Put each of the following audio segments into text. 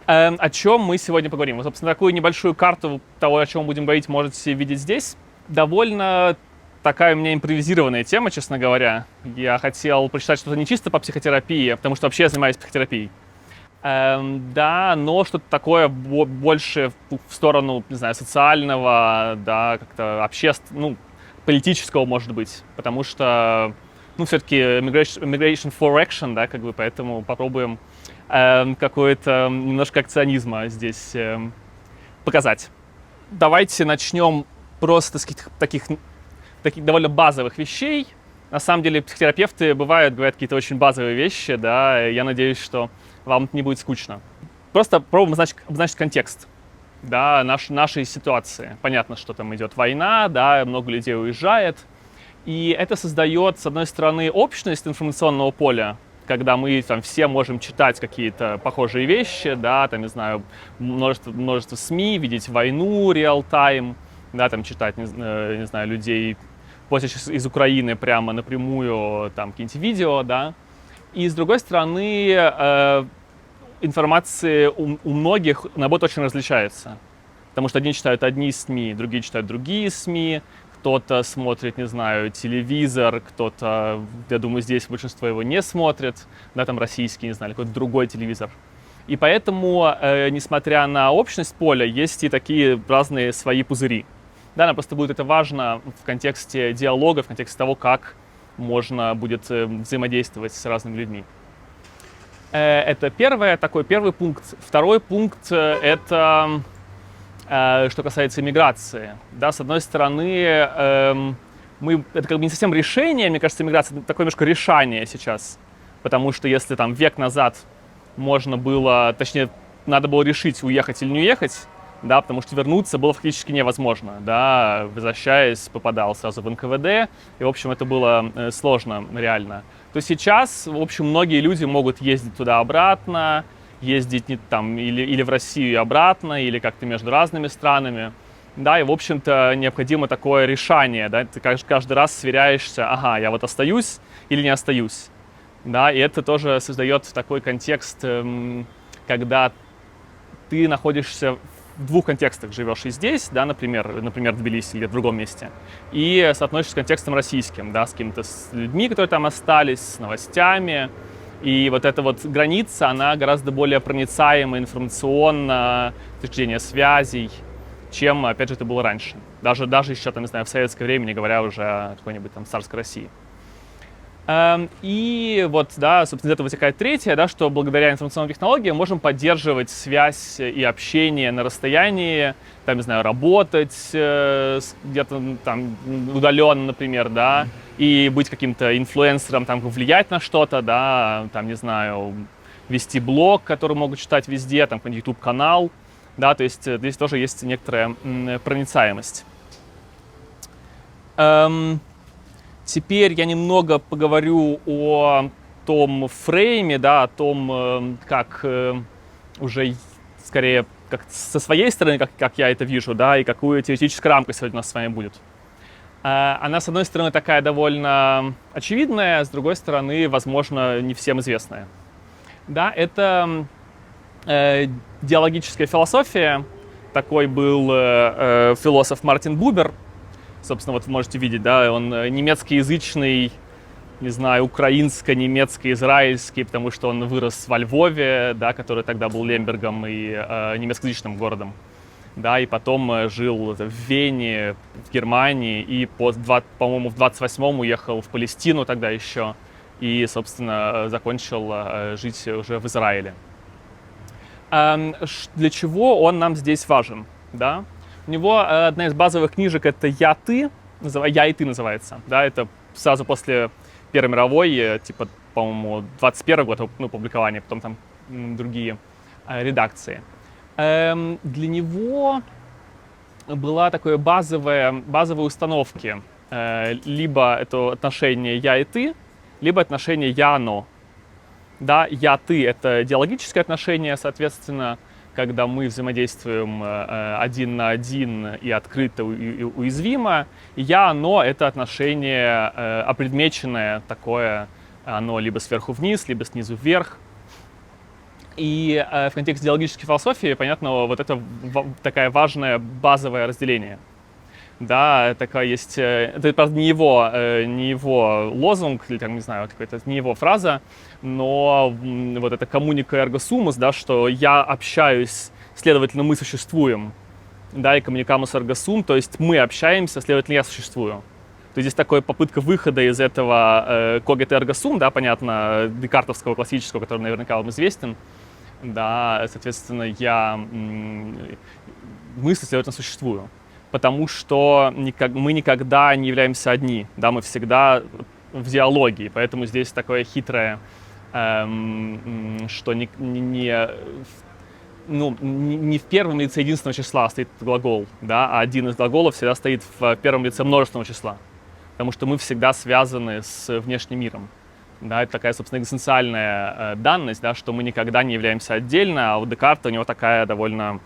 О чем мы сегодня поговорим? Вот, собственно, такую небольшую карту того, о чем будем говорить, можете видеть здесь. Довольно такая у меня импровизированная тема, честно говоря. Я хотел прочитать что-то не чисто по психотерапии, потому что вообще я занимаюсь психотерапией. Да, но что-то такое больше в сторону, не знаю, социального, да, как-то общественного, политического, может быть. Потому что, все-таки immigration for action, да, как бы, поэтому попробуем какое-то немножко акционизма здесь показать. Давайте начнем просто с каких-то таких довольно базовых вещей. На самом деле психотерапевты говорят какие-то очень базовые вещи, да, и я надеюсь, что вам это не будет скучно. Просто пробуем обозначить контекст, да, нашей ситуации. Понятно, что там идет война, да, много людей уезжает, и это создает, с одной стороны, общность информационного поля, когда мы там все можем читать какие-то похожие вещи, да, там, не знаю, множество СМИ, видеть войну, реал-тайм, да, там, читать, не знаю, людей из Украины прямо напрямую, там, какие-нибудь видео, да. И, с другой стороны, информация у многих, наоборот, очень различается. Потому что одни читают одни СМИ, другие читают другие СМИ, кто-то смотрит, не знаю, телевизор, кто-то, я думаю, здесь большинство его не смотрит, да, там российский, не знаю, какой-то другой телевизор. И поэтому, несмотря на общность поля, есть и такие разные свои пузыри. Да, нам просто будет это важно в контексте диалога, в контексте того, как можно будет взаимодействовать с разными людьми. Это первый пункт. Второй пункт — это что касается иммиграции. Да, с одной стороны, это как бы не совсем решение, мне кажется, иммиграция — это такое немножко решание сейчас. Потому что если там век назад можно было, точнее, надо было решить, уехать или не уехать, да, потому что вернуться было фактически невозможно, да, возвращаясь, попадал сразу в НКВД, и, в общем, это было сложно реально. То сейчас, в общем, многие люди могут ездить туда-обратно, ездить там или в Россию и обратно, или как-то между разными странами, да, и, в общем-то, необходимо такое решение, да, ты каждый раз сверяешься, ага, я вот остаюсь или не остаюсь, да, и это тоже создает такой контекст, когда ты находишься в двух контекстах, живешь и здесь, да, например, в Тбилиси или в другом месте, и соотносишься с контекстом российским, да, с какими-то людьми, которые там остались, с новостями. И вот эта вот граница, она гораздо более проницаема информационно, с точки зрения связей, чем, опять же, это было раньше. Даже еще, там, не знаю, в советское время, не говоря уже о какой-нибудь там царской России. И вот, да, собственно, из этого вытекает третье, да, что благодаря информационным технологиям можем поддерживать связь и общение на расстоянии, там, не знаю, работать где-то там удаленно, например, да, и быть каким-то инфлюенсером, там, влиять на что-то, да, там, не знаю, вести блог, который могут читать везде, там, какой-нибудь YouTube-канал, да, то есть здесь тоже есть некоторая проницаемость. Теперь я немного поговорю о том фрейме, да, о том, как уже скорее как со своей стороны, как я это вижу, да, и какую теоретическую рамку сегодня у нас с вами будет. Она, с одной стороны, такая довольно очевидная, с другой стороны, возможно, не всем известная. Да, это диалогическая философия. Такой был философ Мартин Бубер. Собственно, вот вы можете видеть, да, он немецкоязычный, не знаю, украинско-немецко-израильский, потому что он вырос во Львове, да, который тогда был Лембергом и немецкоязычным городом. Да, и потом жил в Вене, в Германии, и, по-моему, в 28-м уехал в Палестину тогда еще, и, собственно, закончил жить уже в Израиле. Для чего он нам здесь важен, да? У него одна из базовых книжек — это «Я и ты» называется. Да, это сразу после Первой мировой, типа, по-моему, 21 год публикования, потом там другие редакции. Для него была такая базовые установки. Либо это отношение «я» и «ты», либо отношение «я-оно». Да, «я-ты» — это диалогическое отношение, соответственно, когда мы взаимодействуем один на один и открыто, и уязвимо. Я-оно — это отношение опредмеченное такое, оно либо сверху вниз, либо снизу вверх. И в контексте диалогической философии, понятно, вот это такое важное базовое разделение. Да, такая есть, это, правда, не его лозунг, или там, не знаю, какая-то не его фраза, но вот это communica ergo sumus, да, что я общаюсь, следовательно, мы существуем, да, и communicamus ergo sum, то есть мы общаемся, следовательно, я существую. То есть здесь такая попытка выхода из этого cogito ergo sum, да, понятно, декартовского классического, который наверняка вам известен, да, соответственно, мысль, следовательно, существую. Потому что мы никогда не являемся одни, да, мы всегда в диалоге, и поэтому здесь такое хитрое, что не в первом лице единственного числа стоит глагол, да, а один из глаголов всегда стоит в первом лице множественного числа, потому что мы всегда связаны с внешним миром. Да, это такая, собственно, экзистенциальная данность, да, что мы никогда не являемся отдельно, а у Декарта у него такая довольно,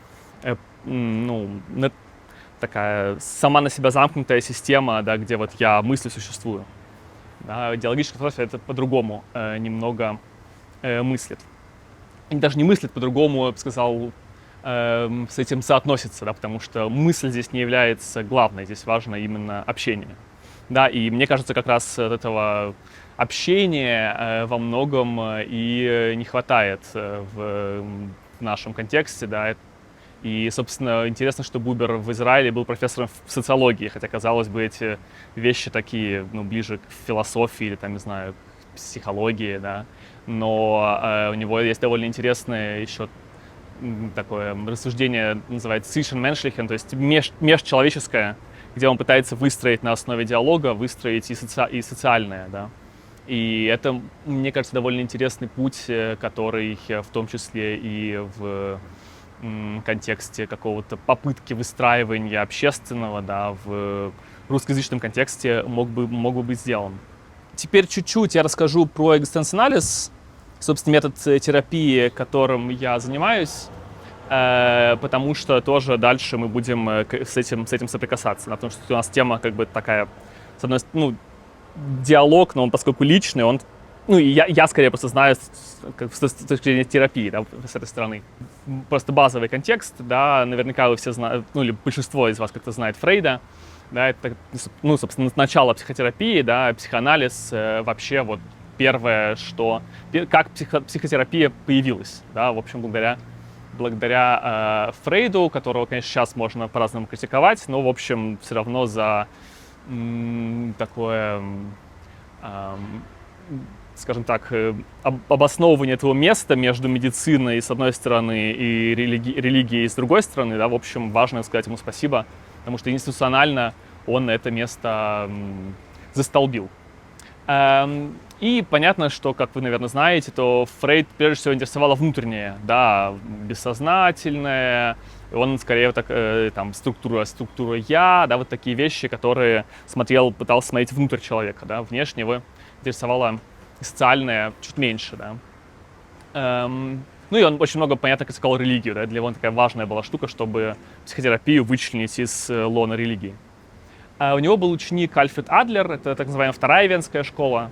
такая сама на себя замкнутая система, да, где вот я мыслью существую. Да, диалогическая философия это по-другому немного мыслит. И даже не мыслит по-другому, я бы сказал, с этим соотносится, да, потому что мысль здесь не является главной, здесь важно именно общение. Да, и мне кажется, как раз от этого общения во многом и не хватает в нашем контексте, да. И, собственно, интересно, что Бубер в Израиле был профессором в социологии, хотя, казалось бы, эти вещи такие, ближе к философии или, там, не знаю, к психологии, да. Но у него есть довольно интересное еще такое рассуждение, называется Zwischenmenschlichen, то есть межчеловеческое, где он пытается выстроить на основе диалога, выстроить и социальное, да. И это, мне кажется, довольно интересный путь, который в том числе и в контексте какого-то попытки выстраивания общественного, да, в русскоязычном контексте мог бы быть сделан. Теперь чуть-чуть я расскажу про экзистенциализ, собственно, метод терапии, которым я занимаюсь, потому что тоже дальше мы будем с этим соприкасаться, да, потому что у нас тема как бы такая, с одной стороны, диалог, но он, поскольку личный, он, и я скорее просто знаю с точки зрения терапии, да, с этой стороны. Просто базовый контекст, да, наверняка вы все знаете, или большинство из вас как-то знает Фрейда, да, это, собственно, начало психотерапии, да, психоанализ вообще вот первое, как психотерапия появилась, да, в общем, благодаря Фрейду, которого, конечно, сейчас можно по-разному критиковать, но, в общем, все равно за такое, скажем так, обосновывание этого места между медициной с одной стороны и религией с другой стороны, да, в общем, важно сказать ему спасибо, потому что институционально он это место застолбил. И понятно, что, как вы, наверное, знаете, то Фрейд прежде всего интересовало внутреннее, да, бессознательное, он скорее там структура я, да, вот такие вещи, которые пытался смотреть внутрь человека, да, внешне его интересовало социальное чуть меньше, да. И он очень много, понятно, критиковал религию, да, для него такая важная была штука, чтобы психотерапию вычленить из лона религии. У него был ученик Альфред Адлер, это так называемая вторая венская школа.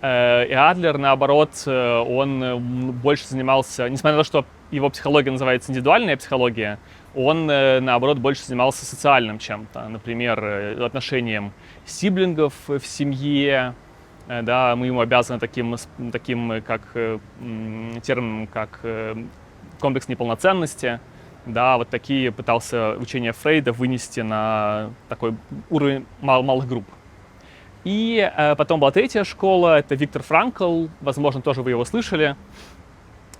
И Адлер, наоборот, он больше занимался, несмотря на то, что его психология называется индивидуальная психология, он, наоборот, больше занимался социальным чем-то. Например, отношением сиблингов в семье. Да, мы ему обязаны таким как термином, как комплекс неполноценности. Да, вот такие пытался учение Фрейда вынести на такой уровень малых групп. И потом была третья школа, это Виктор Франкл, возможно, тоже вы его слышали.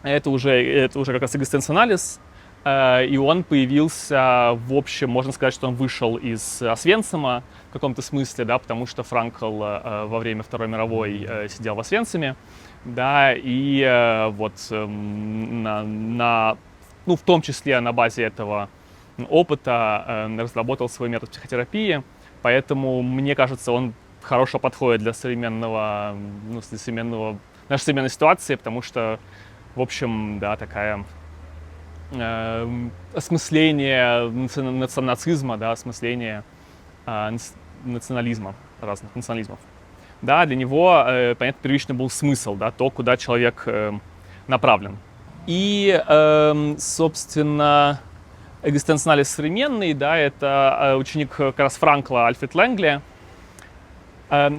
Это уже как раз экзистенциализ, и он появился, в общем, можно сказать, что он вышел из Освенцима в каком-то смысле, да, потому что Франкл во время Второй мировой сидел в Освенциме, да, и вот в том числе на базе этого опыта разработал свой метод психотерапии, поэтому, мне кажется, он хорошо подходит для нашей современной ситуации, потому что, в общем, да, такая осмысление нацизма, да, осмысление национализма, разных национализмов. Да, для него, понятно, первично был смысл, да, то, куда человек направлен. И, собственно, экзистенциализ современный, да, это ученик как раз Франкла Альфред Лэнгли.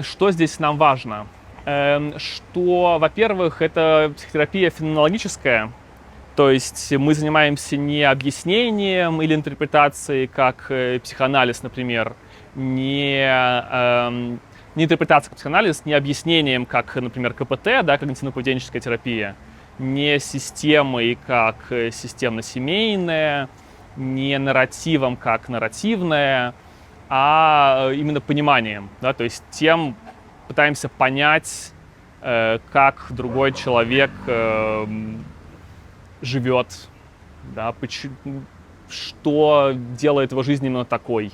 Что здесь нам важно? Что, во-первых, это психотерапия феноменологическая, то есть мы занимаемся не объяснением или интерпретацией, как психоанализ, например, не интерпретацией, как психоанализ, не объяснением, как, например, КПТ, да, когнитивно-поведенческая терапия, не системой, как системно-семейная, не нарративом, как нарративная, а именно пониманием, да, то есть тем пытаемся понять, как другой человек живет, да, что делает его жизнь именно такой.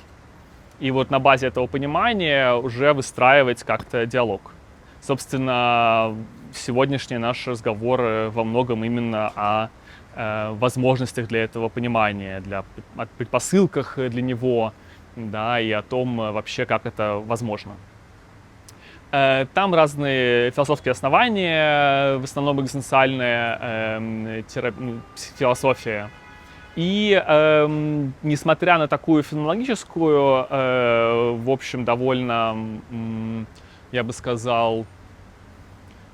И вот на базе этого понимания уже выстраивать как-то диалог. Собственно, сегодняшний наш разговор во многом именно о возможностях для этого понимания, о предпосылках для него, да, и о том вообще, как это возможно. Там разные философские основания, в основном экзистенциальная философия. И несмотря на такую феноменологическую, в общем, довольно, я бы сказал,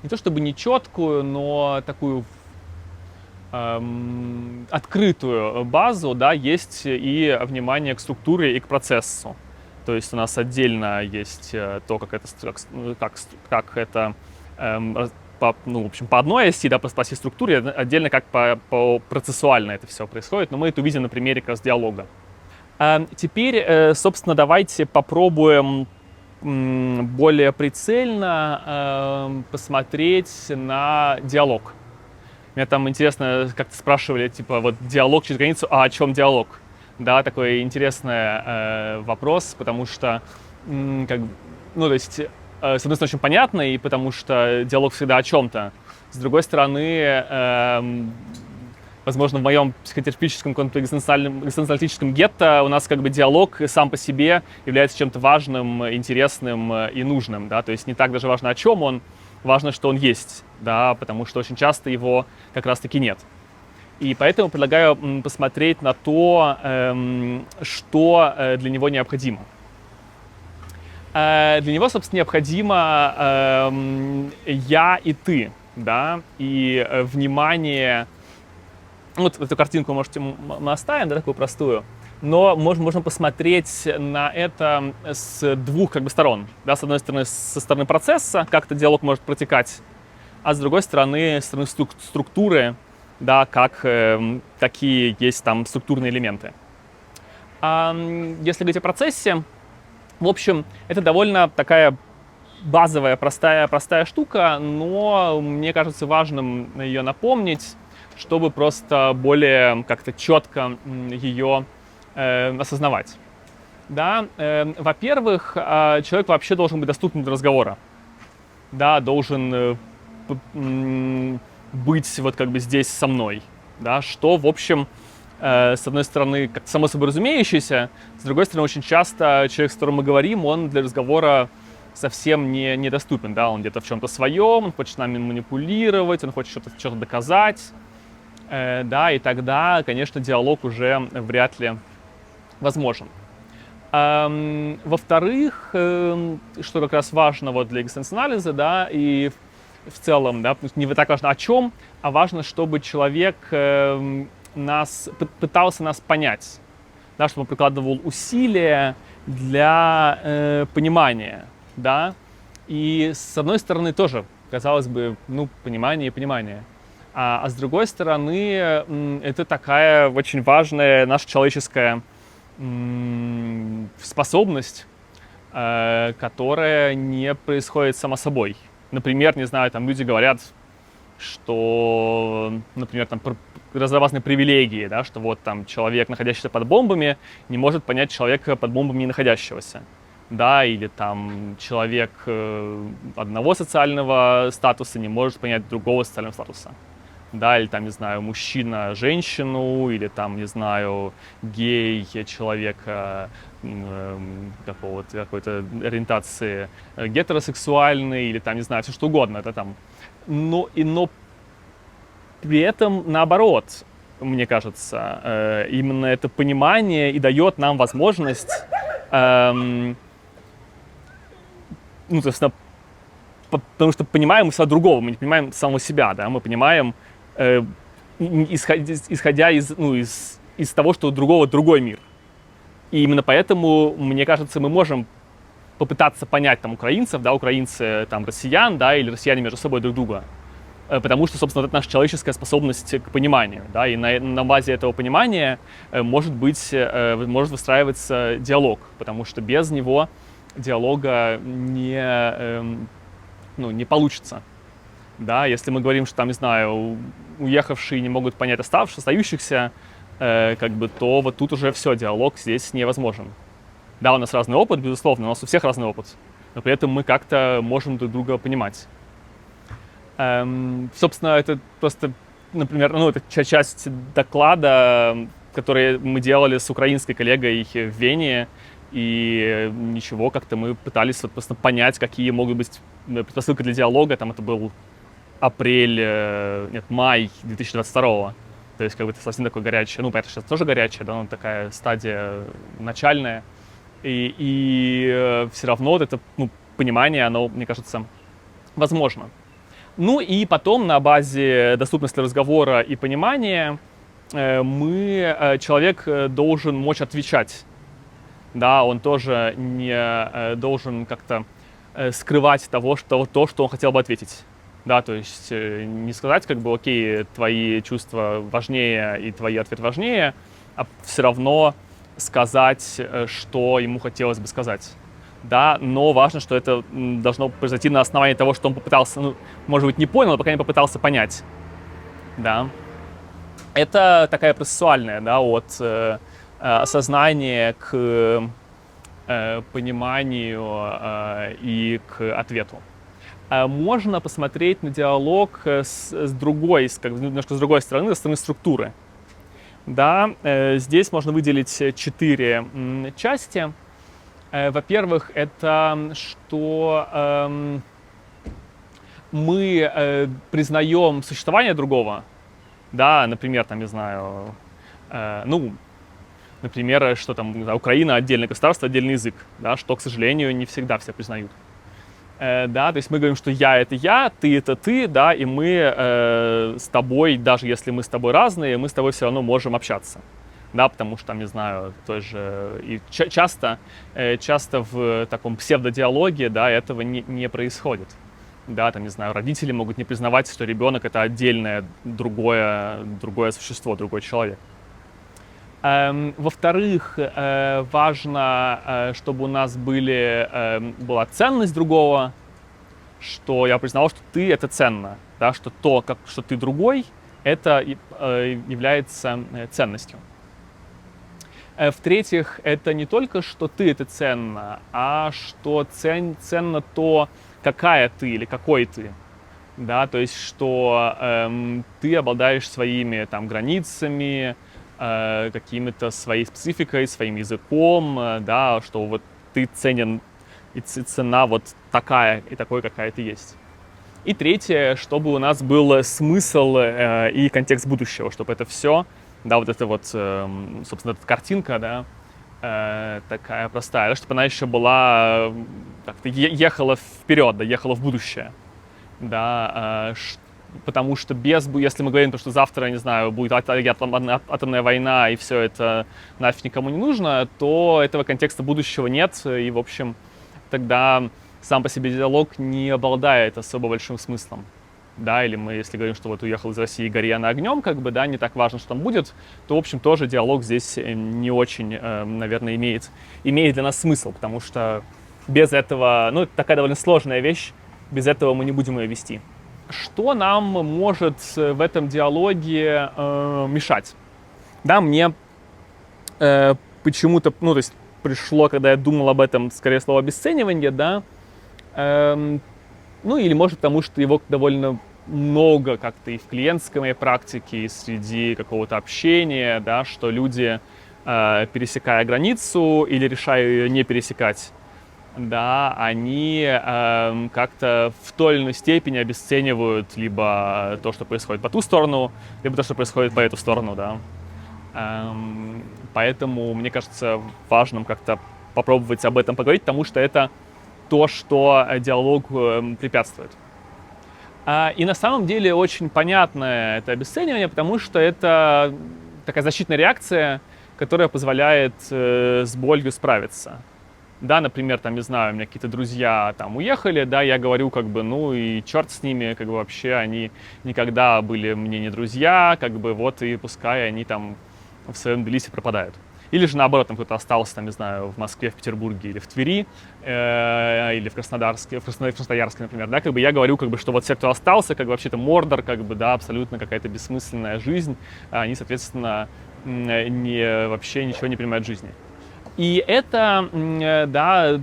не то чтобы нечеткую, но такую открытую базу, да, есть и внимание к структуре и к процессу. То есть у нас отдельно есть то, как это в общем, по одной оси, да, по всей структуре, отдельно как по процессуально это все происходит, но мы это увидим на примере как раз диалога. Теперь, собственно, давайте попробуем более прицельно посмотреть на диалог. Меня там интересно, как-то спрашивали, типа, вот диалог через границу, а о чем диалог? Да, такой интересный вопрос, потому что, то есть, с одной стороны, очень понятно, и потому что диалог всегда о чем-то. С другой стороны, возможно, в моем психотерапевтическом, экзистенциалистическом гетто у нас как бы диалог сам по себе является чем-то важным, интересным и нужным, да, то есть не так даже важно, о чем он, важно, что он есть, да, потому что очень часто его как раз-таки нет. И поэтому предлагаю посмотреть на то, что для него необходимо. Для него, собственно, необходимо я и ты, да, и внимание. Вот эту картинку мы оставим, да, такую простую, но можно посмотреть на это с двух как бы сторон. Да, с одной стороны, со стороны процесса, как-то диалог может протекать, а с другой стороны, структуры, да, какие есть там структурные элементы. Если говорить о процессе, в общем, это довольно такая базовая, простая штука, но мне кажется важным ее напомнить, чтобы просто более как-то четко ее осознавать. Да? Во-первых, человек вообще должен быть доступен для разговора. Да, должен быть вот как бы здесь со мной. Да? Что, в общем, с одной стороны, как само собой разумеющееся, с другой стороны, очень часто человек, с которым мы говорим, он для разговора совсем недоступен. Да? Он где-то в чем-то своем, он хочет нами манипулировать, он хочет что-то доказать. Да, и тогда, конечно, диалог уже вряд ли возможен. Во-вторых, что как раз важно вот для экзистенциализа, да, и в целом, да, не так важно о чем, а важно, чтобы человек пытался нас понять, да, чтобы он прикладывал усилия для понимания, да, и с одной стороны тоже, казалось бы, понимание и понимание. А с другой стороны, это такая очень важная наша человеческая способность, которая не происходит сама собой. Например, не знаю, там люди говорят, что, например, там разнообразные привилегии, да, что вот там человек, находящийся под бомбами, не может понять человека под бомбами не находящегося. Да, или там человек одного социального статуса не может понять другого социального статуса. Да, или там, не знаю, мужчина женщину, или там, не знаю, гей человека какой-то ориентации гетеросексуальный, или там, не знаю, все что угодно. Это там. Но При этом, наоборот, мне кажется, именно это понимание и дает нам возможность, ну, то есть, потому что понимаем мы себя другого, мы не понимаем самого себя, да, мы понимаем, исходя из того, что у другого другой мир. И именно поэтому, мне кажется, мы можем попытаться понять там украинцев, да, украинцы там россиян, да, или россияне между собой друг друга. Потому что, собственно, это наша человеческая способность к пониманию, да, и на базе этого понимания может выстраиваться диалог, потому что без него диалога не получится. Да, если мы говорим, что там, не знаю, уехавшие не могут понять остающихся, то вот тут уже все, диалог здесь невозможен. Да, у нас разный опыт, безусловно, у нас у всех разный опыт, но при этом мы как-то можем друг друга понимать. Собственно, это просто, например, это часть доклада, который мы делали с украинской коллегой в Вене, и ничего, как-то мы пытались вот просто понять, какие могут быть предпосылки для диалога. Там это был май 2022. То есть, это совсем такое горячее. Понятно, сейчас тоже горячее, да, но такая стадия начальная. И все равно вот это понимание, оно, мне кажется, возможно. И потом на базе доступности разговора и понимания человек должен мочь отвечать. Да, он тоже не должен как-то скрывать то, что он хотел бы ответить. Да, то есть не сказать, окей, твои чувства важнее и твой ответ важнее, а все равно сказать, что ему хотелось бы сказать. Да, но важно, что это должно произойти на основании того, что он попытался, может быть, не понял, но пока не попытался понять. Да. Это такая процессуальная, да, от осознания к пониманию и к ответу. Можно посмотреть на диалог немножко с другой стороны, со стороны структуры. Да, здесь можно выделить 4 части. Во-первых, это что мы признаем существование другого. Да, например, там, не знаю, например, что там Украина отдельное государство, отдельный язык, да, что, к сожалению, не всегда все признают. Да, то есть мы говорим, что я — это я, ты — это ты, да, и мы с тобой, даже если мы с тобой разные, мы с тобой все равно можем общаться. Да, потому что, там, не знаю, и часто в таком псевдодиалоге, да, этого не происходит. Да, там, не знаю, родители могут не признавать, что ребенок — это отдельное другое существо, другой человек. Во-вторых, важно, чтобы у нас была ценность другого, что я признавал, что ты — это ценно, да, что что ты другой, это является ценностью. В-третьих, это не только, что ты — это ценно, а что ценно то, какая ты или какой ты. Да, то есть, что ты обладаешь своими там границами, какими-то своей спецификой, своим языком, да, что вот ты ценен и цена вот такая и такой, какая ты есть. И третье, чтобы у нас был смысл и контекст будущего, чтобы это все, да, вот это вот, собственно, эта картинка, да, такая простая, чтобы она еще была, как-то ехала вперед, да, ехала в будущее, да, потому что если мы говорим, что завтра, не знаю, будет атомная война и все это нафиг никому не нужно, то этого контекста будущего нет, и, в общем, тогда сам по себе диалог не обладает особо большим смыслом. Да, или мы, если говорим, что вот уехал из России, гори она огнем, да, не так важно, что там будет, то, в общем, тоже диалог здесь не очень, наверное, имеет для нас смысл, потому что без этого, это такая довольно сложная вещь, без этого мы не будем ее вести. Что нам может в этом диалоге мешать? Да, мне почему-то, то есть пришло, когда я думал об этом, скорее слово обесценивание, да, или может потому, что его довольно много как-то и в клиентской моей практике, и среди какого-то общения, да, что люди, пересекая границу или решая ее не пересекать, да, они как-то в той или иной степени обесценивают либо то, что происходит по ту сторону, либо то, что происходит по эту сторону, да. Поэтому, мне кажется, важным как-то попробовать об этом поговорить, потому что это то, что диалог препятствует. И на самом деле очень понятное это обесценивание, потому что это такая защитная реакция, которая позволяет с болью справиться. Да, например, там, не знаю, у меня какие-то друзья там уехали, да, я говорю, как бы, ну и черт с ними, как бы вообще они никогда были мне не друзья, как бы вот и пускай они там в своем Тбилиси пропадают. Или же наоборот, там кто-то остался, там, не знаю, в Москве, в Петербурге или в Твери, или в Краснодарске, в Красноярске, например, да, как бы я говорю, как бы, что вот все, кто остался, как бы вообще-то Мордор, как бы, да, абсолютно какая-то бессмысленная жизнь, они, соответственно, вообще ничего не понимают в жизни. И это, да,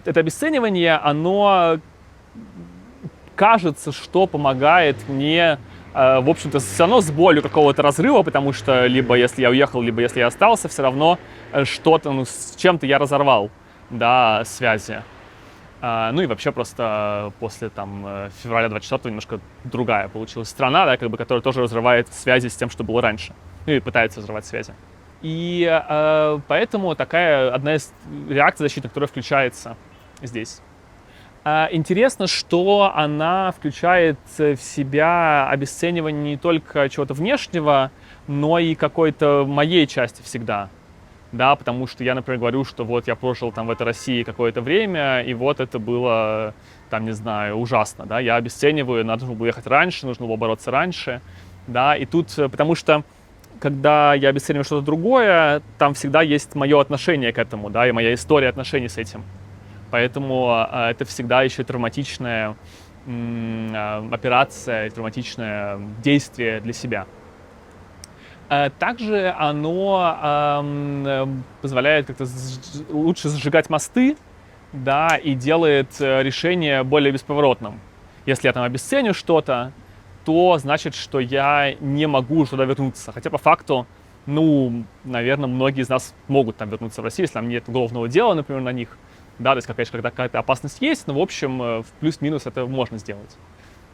это обесценивание, оно кажется, что помогает мне, в общем-то, все равно с болью какого-то разрыва, потому что либо если я уехал, либо если я остался, все равно что-то, ну, с чем-то я разорвал, да, связи. Ну и вообще просто после там февраля 24-го немножко другая получилась страна, да, как бы, которая тоже разрывает связи с тем, что было раньше, ну и пытается разрывать связи. И поэтому такая одна из реакций защитных, которая включается здесь. Интересно, что она включает в себя обесценивание не только чего-то внешнего, но и какой-то моей части всегда. Да, потому что я, например, говорю, что вот я прожил там в этой России какое-то время, и вот это было, там, не знаю, ужасно, да, я обесцениваю, надо было ехать раньше, нужно было бороться раньше, да, и тут, потому что когда я обесцениваю что-то другое, там всегда есть мое отношение к этому, да, и моя история отношений с этим. Поэтому это всегда еще травматичная операция, травматичное действие для себя. Также оно позволяет как-то лучше зажигать мосты, да, и делает решение более бесповоротным. Если я там обесценю что-то, то значит, что я не могу туда вернуться. Хотя по факту, ну, наверное, многие из нас могут там вернуться в Россию, если там нет уголовного дела, например, на них. Да, то есть, конечно, когда какая-то опасность есть, но, в общем, в плюс-минус это можно сделать.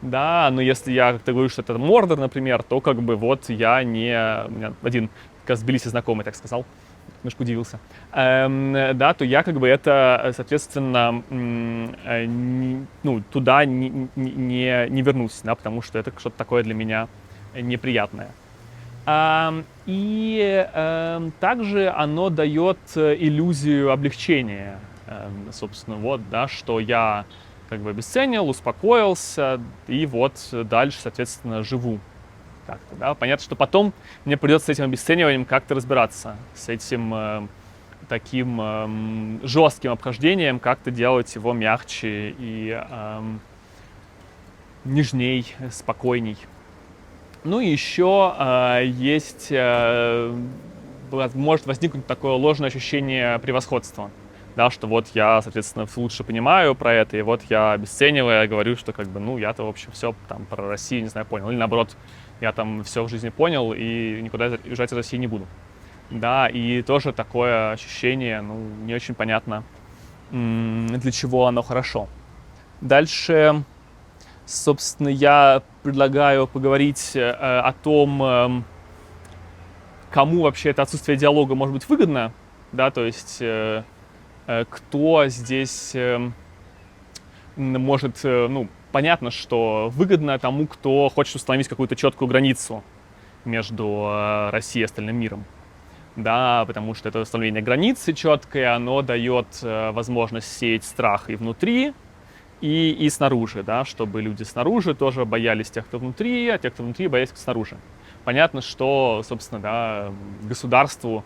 Да, но если я как-то говорю, что это Мордор, например, то как бы вот я не... У меня один как раз в Тбилиси знакомый так сказал, немножко удивился. Да, то я как бы это, соответственно, ну, туда не вернусь, да, потому что это что-то такое для меня неприятное. И также оно дает иллюзию облегчения, собственно, вот, да, что я как бы обесценил, успокоился, и вот дальше, соответственно, живу как-то, да. Понятно, что потом мне придется с этим обесцениванием как-то разбираться, с этим таким жестким обхождением, как-то делать его мягче и нежней, спокойней. Ну и еще есть, может возникнуть такое ложное ощущение превосходства. Да, что вот я, соответственно, лучше понимаю про это, и вот я обесценивая говорю, что как бы, ну, я-то, в общем, все там про Россию, не знаю, понял. Или наоборот, я там все в жизни понял и никуда уезжать из России не буду. Да, и тоже такое ощущение, ну, не очень понятно, для чего оно хорошо. Дальше, собственно, я предлагаю поговорить о том, кому вообще это отсутствие диалога может быть выгодно, да, то есть кто здесь может, ну, понятно, что выгодно тому, кто хочет установить какую-то четкую границу между Россией и остальным миром. Да, потому что это установление границы четкое, оно дает возможность сеять страх и внутри, и снаружи, да, чтобы люди снаружи тоже боялись тех, кто внутри, а те, кто внутри, боялись снаружи. Понятно, что, собственно, да, государству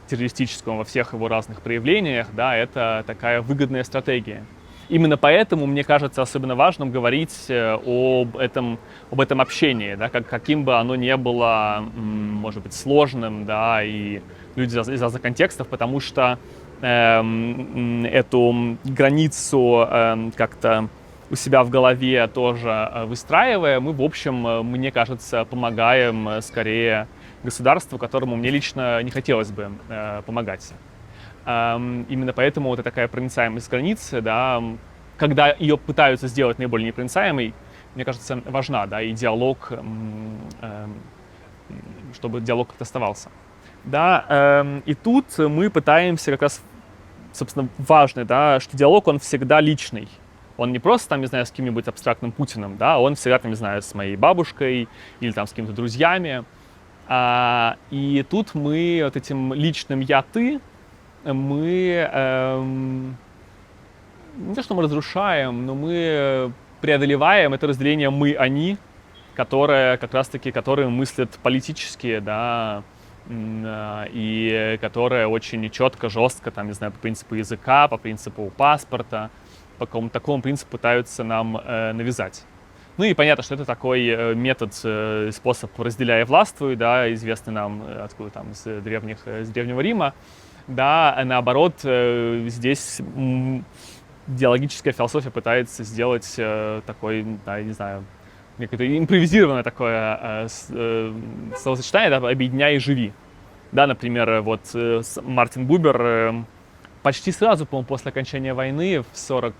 террористическому во всех его разных проявлениях, да, это такая выгодная стратегия. Именно поэтому, мне кажется, особенно важным говорить об этом общении, да, каким бы оно ни было, может быть, сложным, да, и люди из разных контекстов, потому что эту границу как-то у себя в голове тоже выстраивая, мы, в общем, мне кажется, помогаем скорее государству, которому мне лично не хотелось бы помогать. Именно поэтому вот такая проницаемость границы, да, когда ее пытаются сделать наиболее непроницаемой, мне кажется, важна, да, и диалог, чтобы диалог как-то оставался. Да, и тут мы пытаемся как раз, собственно, важно, да, что диалог, он всегда личный. Он не просто, там, не знаю, с каким-нибудь абстрактным Путиным, да, он всегда, там, не знаю, с моей бабушкой или там с какими-то друзьями. И тут мы вот этим личным «я-ты» мы не то, что мы разрушаем, но мы преодолеваем это разделение «мы-они», которые как раз-таки, которые мыслят политически, да, и которые очень четко, жестко, там, не знаю, по принципу языка, по принципу паспорта, по какому-то такому принципу пытаются нам навязать. Ну и понятно, что это такой метод, способ «разделяй и властвуй», да, известный нам откуда там, из Древнего Рима. Да, наоборот, здесь диалогическая философия пытается сделать такой, да, я не знаю, какое-то импровизированное такое словосочетание, да, «объединяй и живи». Да, например, вот Мартин Бубер почти сразу, по-моему, после окончания войны, в 40,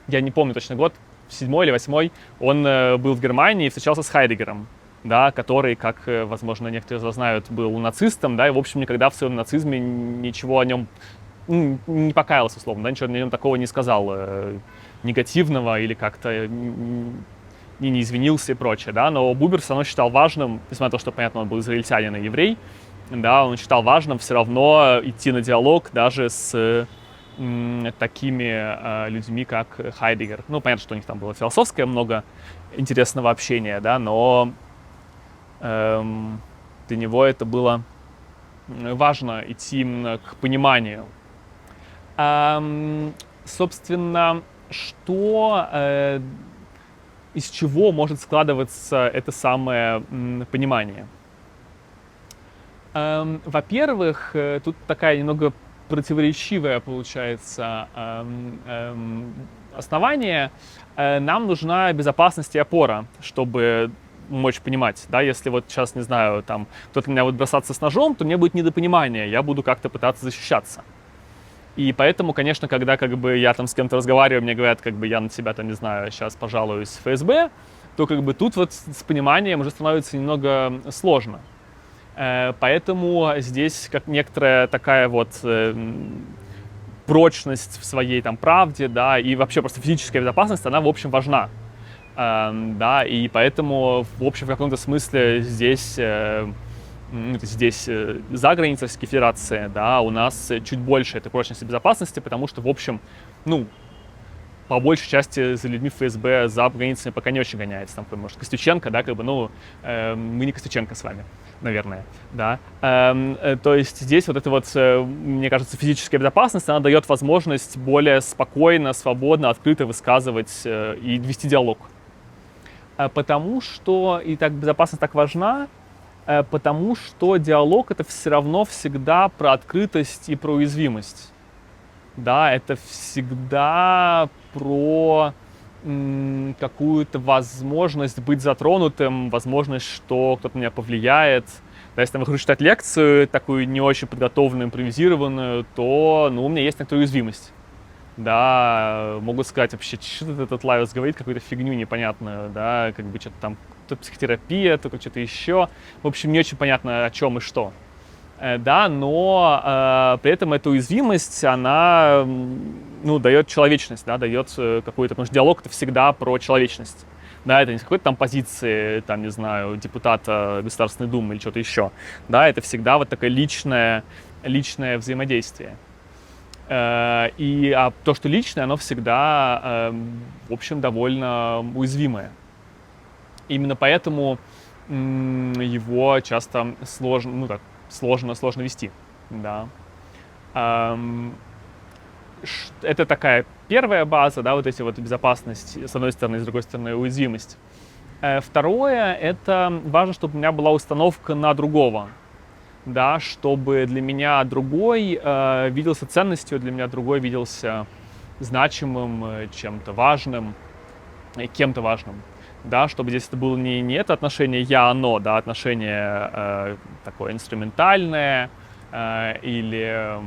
я не помню точно год, 7-й или 8-й, он был в Германии и встречался с Хайдеггером, да, который, как, возможно, некоторые из вас знают, был нацистом, да, и, в общем, никогда в своем нацизме ничего о нем не покаялся, условно, да, ничего о нем такого не сказал негативного или как-то не извинился и прочее, да, но Бубер все равно считал важным, несмотря на то, что, понятно, он был израильтянин и еврей, да, он считал важным все равно идти на диалог даже с такими людьми, как Хайдеггер. Ну, понятно, что у них там было философское много интересного общения, да, но для него это было важно идти к пониманию. Собственно, что, из чего может складываться это самое понимание? Во-первых, тут такая немного противоречивое получается основание. Нам нужна безопасность и опора, чтобы мочь понимать, да, если вот сейчас, не знаю, там кто-то меня будет бросаться с ножом, то мне будет недопонимание, я буду как-то пытаться защищаться. И поэтому, конечно, когда как бы я там с кем-то разговариваю, мне говорят, как бы я на тебя там, не знаю, сейчас пожалуюсь в ФСБ, то как бы тут вот с пониманием уже становится немного сложно. Поэтому здесь как некоторая такая вот прочность в своей там правде, да, и вообще просто физическая безопасность, она в общем важна, да, и поэтому в общем в каком-то смысле здесь за границей Российской Федерации, да, у нас чуть больше этой прочности безопасности, потому что в общем, ну, по большей части за людьми ФСБ за границами пока не очень гоняется. Там, может, Костюченко, да, как бы, ну, мы не Костюченко с вами, наверное, да. То есть здесь вот эта вот, мне кажется, физическая безопасность, она дает возможность более спокойно, свободно, открыто высказывать и вести диалог. Потому что, и так безопасность так важна, потому что диалог — это все равно всегда про открытость и про уязвимость. Да, это всегда про какую-то возможность быть затронутым, возможность, что кто-то на меня повлияет. Да, если я выхожу читать лекцию, такую не очень подготовленную, импровизированную, то, ну, у меня есть некоторая уязвимость. Да, могу сказать вообще, что этот Лайвс говорит, какую-то фигню непонятную, да, как бы что-то там, то психотерапия, то что-то еще. В общем, не очень понятно, о чем и что. Да, но при этом эта уязвимость, она, ну, дает человечность, да, дает какой-то, потому что диалог — это всегда про человечность. Да, это не с какой-то там позиции, там, не знаю, депутата Государственной Думы или что-то еще. Да, это всегда вот такое личное взаимодействие. А то, что личное, оно всегда, в общем, довольно уязвимое. Именно поэтому его часто сложно, ну так, сложно вести, да. Это такая первая база, да, вот эти вот безопасность, с одной стороны, с другой стороны, уязвимость. Второе, это важно, чтобы у меня была установка на другого, да, чтобы для меня другой виделся ценностью, для меня другой виделся значимым, чем-то важным, кем-то важным. Да, чтобы здесь это было не это отношение я-оно, да, отношение такое инструментальное, или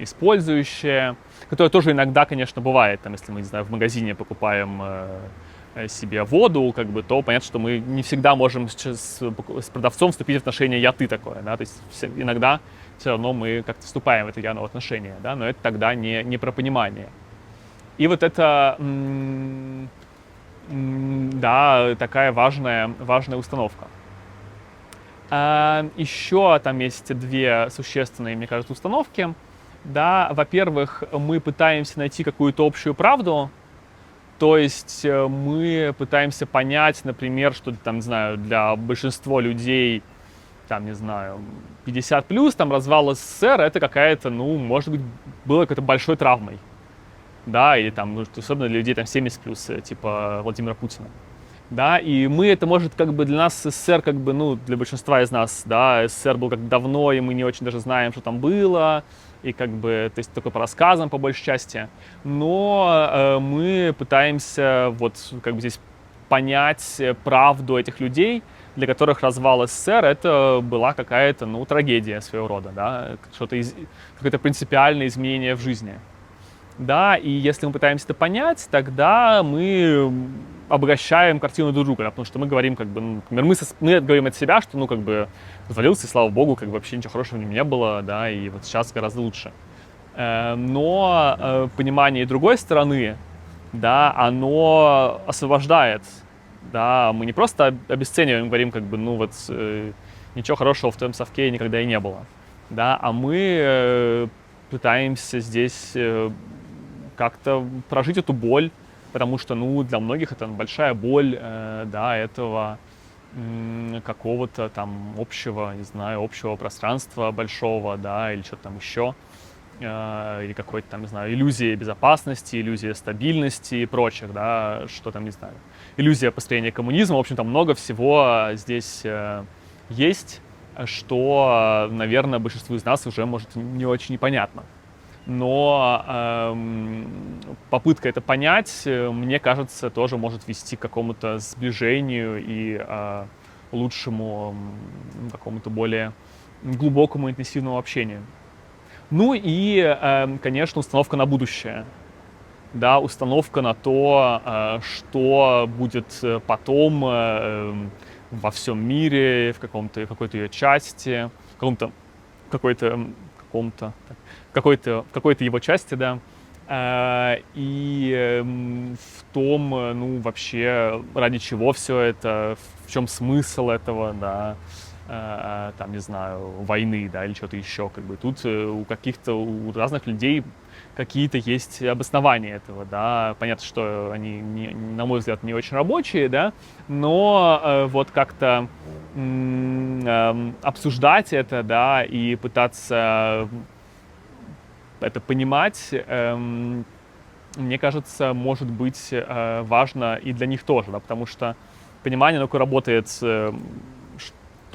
использующее, которое тоже иногда, конечно, бывает. Там, если мы, не знаю, в магазине покупаем себе воду, как бы, то понятно, что мы не всегда можем с продавцом вступить в отношения «я-ты» такое, да, то есть иногда все равно мы как-то вступаем в это «я» отношения, да, но это тогда не про понимание. И вот это, да, такая важная установка. Еще там есть две существенные, мне кажется, установки. Да, во-первых, мы пытаемся найти какую-то общую правду, то есть мы пытаемся понять, например, что там, не знаю, для большинства людей, там, не знаю, 50+, там, развал СССР, это какая-то, ну, может быть, было какой-то большой травмой, да, или там, особенно для людей там 70+, типа Владимира Путина. Да, и мы, это может как бы для нас СССР, как бы, ну, для большинства из нас, да, СССР был как давно, и мы не очень даже знаем, что там было, и как бы, то есть только по рассказам, по большей части. Но мы пытаемся вот как бы здесь понять правду этих людей, для которых развал СССР это была какая-то, ну, трагедия своего рода, да, какое-то принципиальное изменение в жизни. Да, и если мы пытаемся это понять, тогда мы обогащаем картину друг друга, да, потому что мы говорим, как бы, ну, например, мы говорим от себя, что, ну, как бы, развалился, и слава богу, как бы вообще ничего хорошего в нем не было, да, и вот сейчас гораздо лучше. Но понимание другой стороны, да, оно освобождает, да, мы не просто обесцениваем, говорим, как бы, ну, вот, ничего хорошего в твоем совке никогда и не было, да, а мы пытаемся здесь как-то прожить эту боль, потому что, ну, для многих это большая боль, да, этого какого-то там общего, не знаю, общего пространства большого, да, или что-то там еще, или какой-то там, не знаю, иллюзии безопасности, иллюзия стабильности и прочих, да, что там, не знаю, иллюзия построения коммунизма, в общем, там много всего здесь есть, что, наверное, большинству из нас уже, может, не очень непонятно. Но попытка это понять, мне кажется, тоже может вести к какому-то сближению и лучшему, какому-то более глубокому интенсивному общению. Ну и, конечно, установка на будущее. Да, установка на то, что будет потом во всем мире, в какой-то ее части, в какой-то его части, да, и в том, ну, вообще, ради чего все это, в чем смысл этого, да, там, не знаю, войны, да, или что-то еще, как бы, тут у разных людей какие-то есть обоснования этого, да, понятно, что они, на мой взгляд, не очень рабочие, да, но вот как-то обсуждать это, да, и пытаться это понимать, мне кажется, может быть важно и для них тоже, да, потому что понимание, оно работает, что,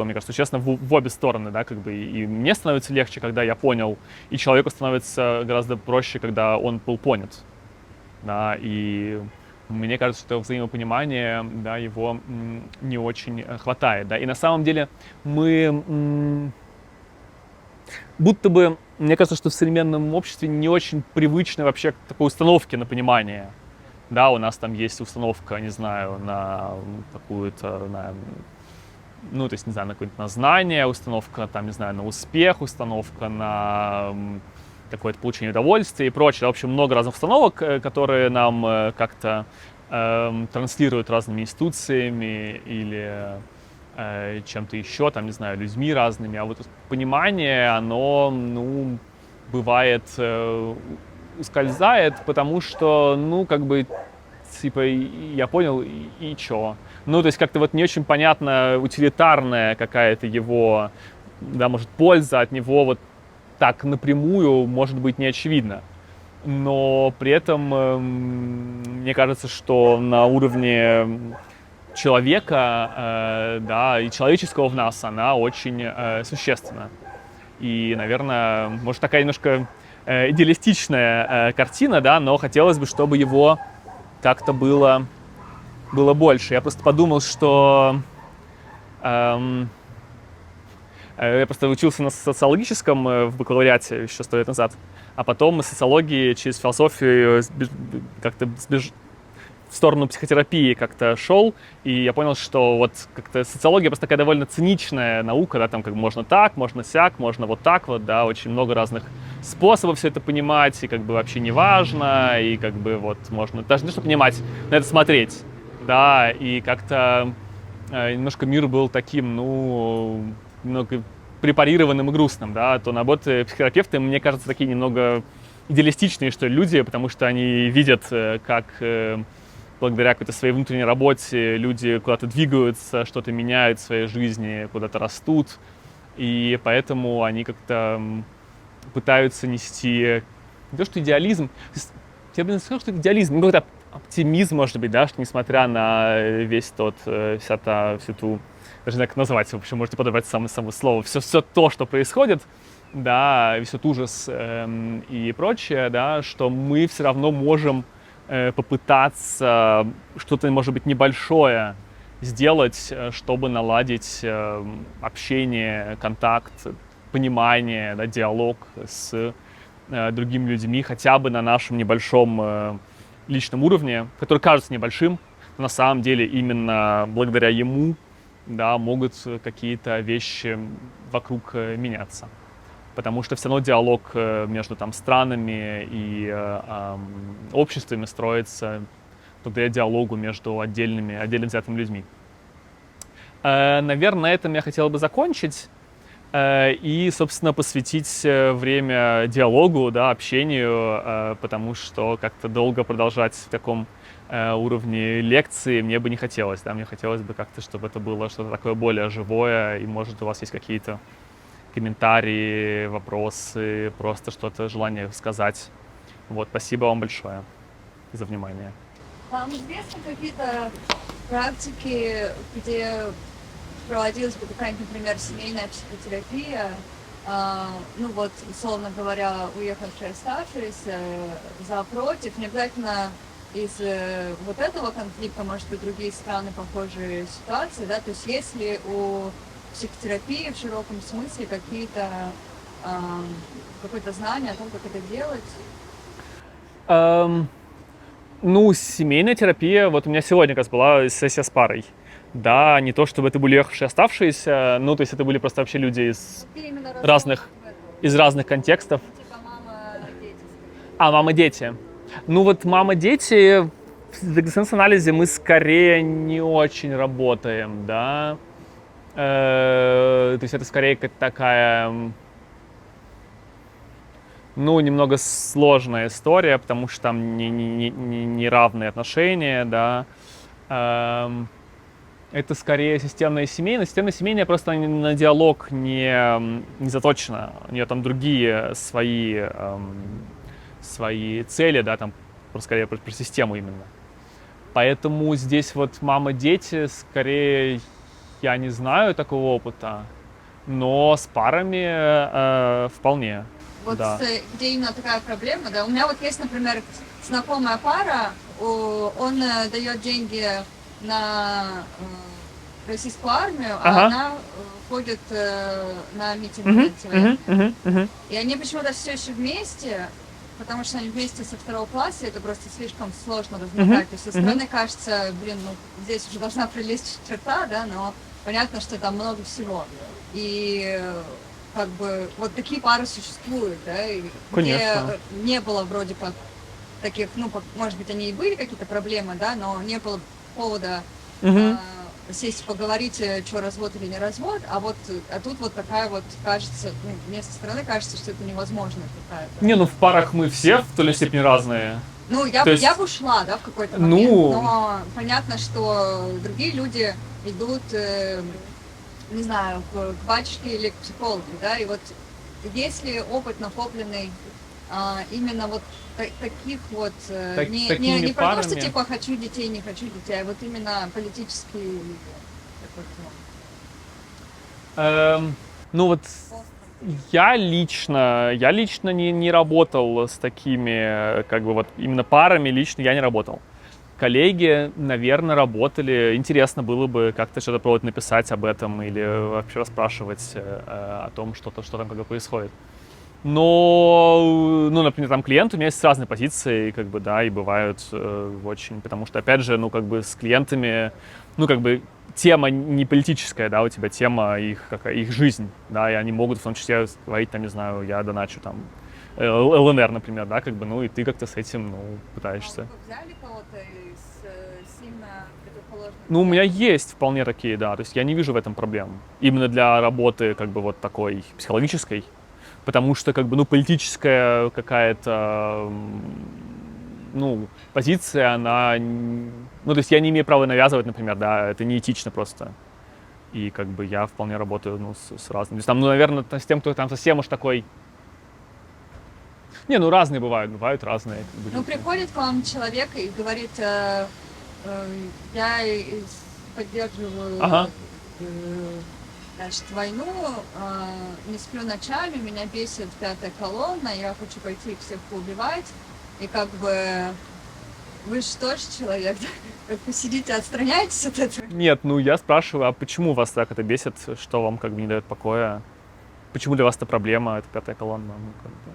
мне кажется, честно, в обе стороны, да, как бы, и мне становится легче, когда я понял, и человеку становится гораздо проще, когда он был понят, да, и мне кажется, что взаимопонимание, да, его не очень хватает, да, и на самом деле мы будто бы, мне кажется, что в современном обществе не очень привычны вообще к такой установке на понимание. Да, у нас там есть установка, не знаю, на какую-то, ну, то есть, не знаю, на какое-то на знание, установка, там, не знаю, на успех, установка на какое-то получение удовольствия и прочее. В общем, много разных установок, которые нам как-то транслируют разными институциями или чем-то еще, там, не знаю, людьми разными, а вот понимание, оно, ну, бывает, ускользает, потому что, ну, как бы, типа, я понял, и чё? Ну, то есть как-то вот не очень понятно, утилитарная какая-то его, да, может, польза от него вот так напрямую может быть не очевидна. Но при этом, мне кажется, что на уровне человека, да, и человеческого в нас, она очень существенна. И, наверное, может, такая немножко идеалистичная картина, да, но хотелось бы, чтобы его как-то было больше. Я просто подумал, что Я просто учился на социологическом в бакалавриате еще 100 лет назад, а потом из социологии через философию как-то в сторону психотерапии как-то шел, и я понял, что вот как-то социология просто такая довольно циничная наука, да, там как можно так, можно сяк, можно вот так вот, да, очень много разных способов все это понимать, и как бы вообще не важно, и как бы вот можно даже не что понимать, на это смотреть, да, и как-то немножко мир был таким, ну, немного препарированным и грустным, да, то наоборот психотерапевты, мне кажется, такие немного идеалистичные, что ли, люди, потому что они видят, как благодаря какой-то своей внутренней работе люди куда-то двигаются, что-то меняют в своей жизни, куда-то растут, и поэтому они как-то пытаются нести не то что идеализм, я бы не сказал, что идеализм, ну какой-то оптимизм, может быть, да, что несмотря на весь тот, всю ту, даже не знаю, как назвать, в общем, можете подобрать самое слово, все то, что происходит, да, весь этот ужас и прочее, да, что мы все равно можем попытаться что-то, может быть, небольшое сделать, чтобы наладить общение, контакт, понимание, да, диалог с другими людьми, хотя бы на нашем небольшом личном уровне, который кажется небольшим, но на самом деле именно благодаря ему, да, могут какие-то вещи вокруг меняться. Потому что все равно диалог между там странами и обществами строится благодаря диалогу между отдельно взятыми людьми. Наверное, на этом я хотел бы закончить и, собственно, посвятить время диалогу, да, общению, потому что как-то долго продолжать в таком уровне лекции мне бы не хотелось, да, мне хотелось бы как-то, чтобы это было что-то такое более живое, и, может, у вас есть какие-то комментарии, вопросы, просто что-то, желание сказать. Вот, спасибо вам большое за внимание. Вам известны какие-то практики, где проводилась бы какая-нибудь, например, семейная психотерапия, ну вот, условно говоря, уехавшие, оставшиеся, за, против, не обязательно из вот этого конфликта, может быть, другие страны, похожие ситуации, да, то есть есть ли у психотерапии в широком смысле какое-то знание о том, как это делать? Ну, семейная терапия, вот у меня сегодня как раз была сессия с парой. Да, не то чтобы это были уехавшие, оставшиеся, ну, то есть это были просто вообще люди из разных контекстов. Типа мама-дети. Мама-дети. Ну вот мама-дети, в экзистенц-анализе мы скорее не очень работаем, да. То есть это скорее как такая, ну, немного сложная история, потому что там не равные отношения, да. Это скорее системная и семейная. Системная и семейная просто на диалог не заточена. У нее там другие свои цели, да, там скорее про систему именно. Поэтому здесь вот мама-дети, скорее, я не знаю такого опыта, но с парами вполне. Вот да. Где именно такая проблема, да. У меня вот есть, например, знакомая пара, он дает деньги на российскую армию, а она ходит на митинги антивоенные. И они почему-то все еще вместе, потому что они вместе со 2 класса, это просто слишком сложно размотать. То есть со стороны кажется, блин, ну здесь уже должна пролезть черта, да, но понятно, что там много всего. И как бы вот такие пары существуют, да, и где не было вроде как таких, ну, может быть, они и были какие-то проблемы, да, но не было повода сесть поговорить, что развод или не развод, а тут вот такая вот, кажется, ну, мне со стороны кажется, что это невозможно какая-то. Не, ну в парах мы все в той или иной степени разные. Ну, я бы ушла, да, в какой-то момент, но понятно, что другие люди идут, не знаю, к батюшке или к психологу, да, и вот если опыт накопленный именно вот таких вот, не про то, что типа хочу детей, не хочу детей, а вот именно политический такой. Ну вот я лично не работал с такими, как бы вот именно парами, лично я не работал. коллеги, наверное, работали. Интересно было бы как-то что-то пробовать написать об этом или вообще расспрашивать о том, что там как бы происходит. Но, ну, например, там клиенты у меня есть разные позиции, как бы, да, и бывают очень, потому что, опять же, ну, как бы с клиентами, ну, как бы тема не политическая, да, у тебя тема их жизнь, да, и они могут в том числе говорить, там, не знаю, я доначу там ЛНР, например, да, как бы, ну, и ты как-то с этим, ну, пытаешься. А вы взяли кого-то из сильно противоположных? Ну, у меня есть вполне такие, да, то есть я не вижу в этом проблем. Именно для работы, как бы, вот такой психологической, потому что, как бы, ну, политическая какая-то, ну, позиция, она, ну, то есть я не имею права навязывать, например, да, это неэтично просто. И, как бы, я вполне работаю, ну, с разными. То есть там, ну, наверное, с тем, кто там совсем уж такой... Не, ну, разные бывают разные. Как бы, Ну, люди. приходит к вам человек и говорит, я поддерживаю Ага. значит, войну, не сплю ночами, меня бесит пятая колонна, я хочу пойти их всех поубивать. И как бы вы же тоже человек, да? Как вы сидите, отстраняетесь от этого? Нет, ну я спрашиваю, а почему вас так это бесит, что вам как бы не дает покоя? Почему для вас это проблема, это пятая колонна? Ну, как бы.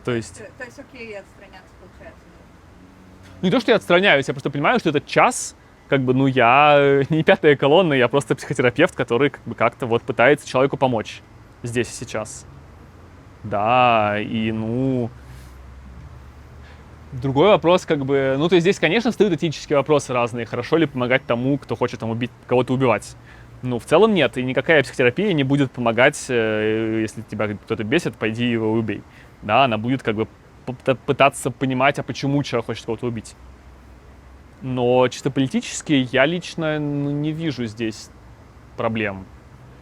То есть... То есть окей, отстраняться получается. Не то, что я отстраняюсь, я просто понимаю, что этот час, как бы, ну я не пятая колонна, я просто психотерапевт, который как бы как-то вот пытается человеку помочь здесь и сейчас. Да, и ну... Другой вопрос, как бы, ну, то есть здесь, конечно, встают этические вопросы разные. Хорошо ли помогать тому, кто хочет там убить, кого-то убивать? Ну, в целом нет, и никакая психотерапия не будет помогать, если тебя кто-то бесит, пойди его убей. Да, она будет как бы пытаться понимать, а почему человек хочет кого-то убить. Но чисто политически я лично не вижу здесь проблем.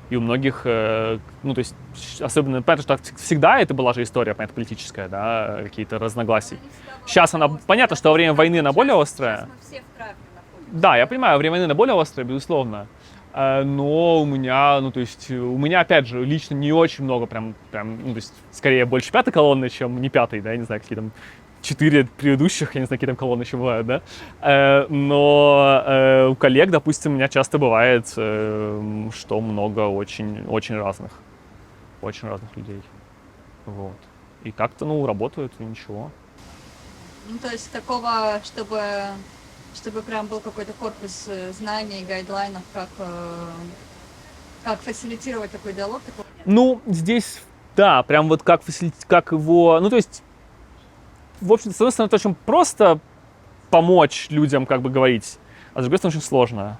И у многих, ну, то есть, особенно, понятно, что всегда это была же история, понятно, политическая, да, какие-то разногласия. Сейчас она, понятно, что во время войны она более острая. Сейчас мы все в травме находимся. Да, я понимаю, во время войны она более острая, безусловно. Но у меня, ну, то есть, у меня, опять же, лично не очень много прям, ну, то есть, скорее больше пятой колонны, чем не пятой, да, я не знаю, какие там 4 предыдущих, я не знаю, какие там колонны еще бывают, да. Но у коллег, допустим, у меня часто бывает, что много очень, очень разных людей. Вот. И как-то, ну, работают, и ничего. Ну, то есть такого, чтобы прям был какой-то корпус знаний, гайдлайнов, как фасилитировать такой диалог, такого нет. Ну, здесь, да, прям вот как его, ну, то есть, в общем-то, с одной стороны, это очень просто помочь людям, как бы, говорить, а с другой стороны, очень сложно.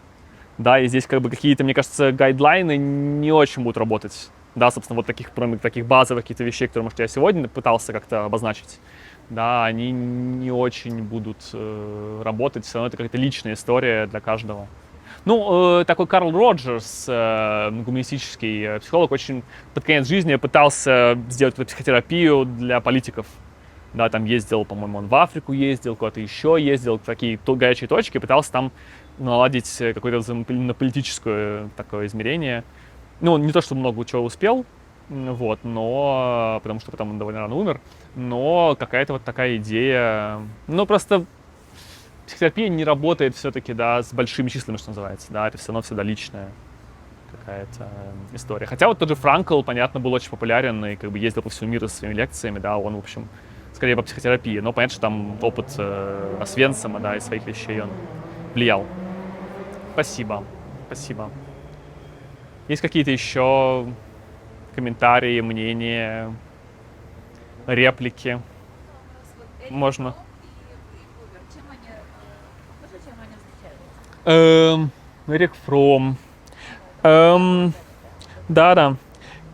Да, и здесь, как бы, какие-то, мне кажется, гайдлайны не очень будут работать. Да, собственно, вот таких базовых каких-то вещей, которые, может, я сегодня пытался как-то обозначить, да, они не очень будут работать. Все равно это какая-то личная история для каждого. Ну, такой Карл Роджерс, гуманистический психолог, очень под конец жизни пытался сделать эту психотерапию для политиков. Да, там ездил, по-моему, он в Африку ездил, куда-то еще ездил, в такие горячие точки, пытался там наладить какое-то политическое такое измерение. Ну, он не то, что много чего успел, вот, но, потому что потом он довольно рано умер, но какая-то вот такая идея, ну, просто психотерапия не работает все-таки, да, с большими числами, что называется, да, это все равно всегда личная какая-то история. Хотя вот тот же Франкл, понятно, был очень популярен и как бы ездил по всему миру со своими лекциями, да, он, в общем, скорее по психотерапии, но понятно, что там опыт Освенцима, да, и своих вещей он влиял. Спасибо. Есть какие-то еще комментарии, мнения, реплики? Можно. Эрик Фром. Да.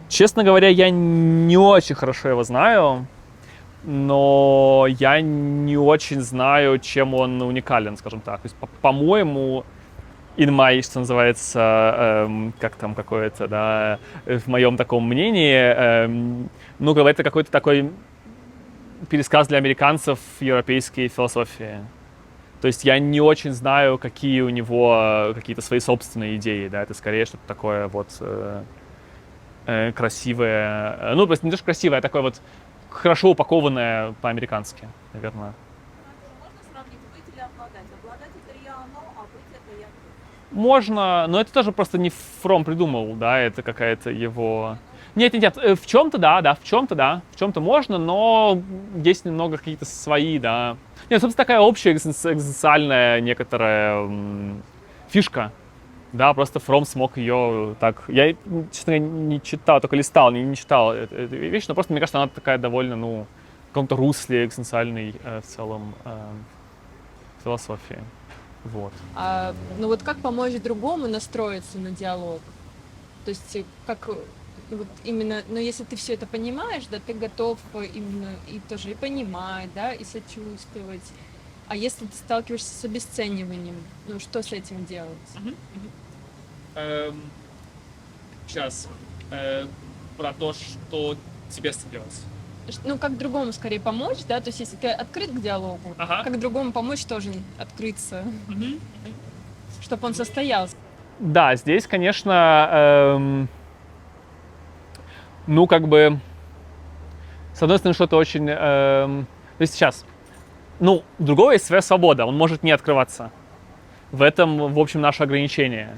Честно говоря, я не очень хорошо его знаю, но я не очень знаю, чем он уникален, скажем так. То есть, по-моему, in my, что называется, как там какое-то, да, в моем таком мнении, ну, это какой-то такой пересказ для американцев европейской философии. То есть я не очень знаю, какие у него какие-то свои собственные идеи, да, это скорее что-то такое вот красивое, ну, просто не то, что красивое, а такое вот хорошо упакованное по-американски, наверное. Можно сравнить Вителя Можно, но это тоже просто не Фром придумал, да, это какая-то его... Нет, в чем-то да, в чем-то можно, но есть немного какие-то свои, да. Нет, собственно, такая общая экзистенциальная некоторая фишка, да, просто Фром смог ее так... Я, честно говоря, не читал, только листал, не читал эту вещь, но просто, мне кажется, она такая довольно, ну, в каком-то русле экзистенциальной в целом философии. Вот. Ну вот как помочь другому настроиться на диалог? То есть как вот именно, но если ты все это понимаешь, да, ты готов именно и тоже и понимать, да, и сочувствовать. А если ты сталкиваешься с обесцениванием, ну что с этим делать? Сейчас про то, что тебе делать. Ну, как другому скорее помочь, да, то есть если ты открыт к диалогу, как другому помочь тоже открыться, чтобы он состоялся. Да, здесь, конечно, ну, как бы, с одной стороны, что-то очень... то есть сейчас, ну, у другого есть своя свобода, он может не открываться. В этом, в общем, наше ограничение.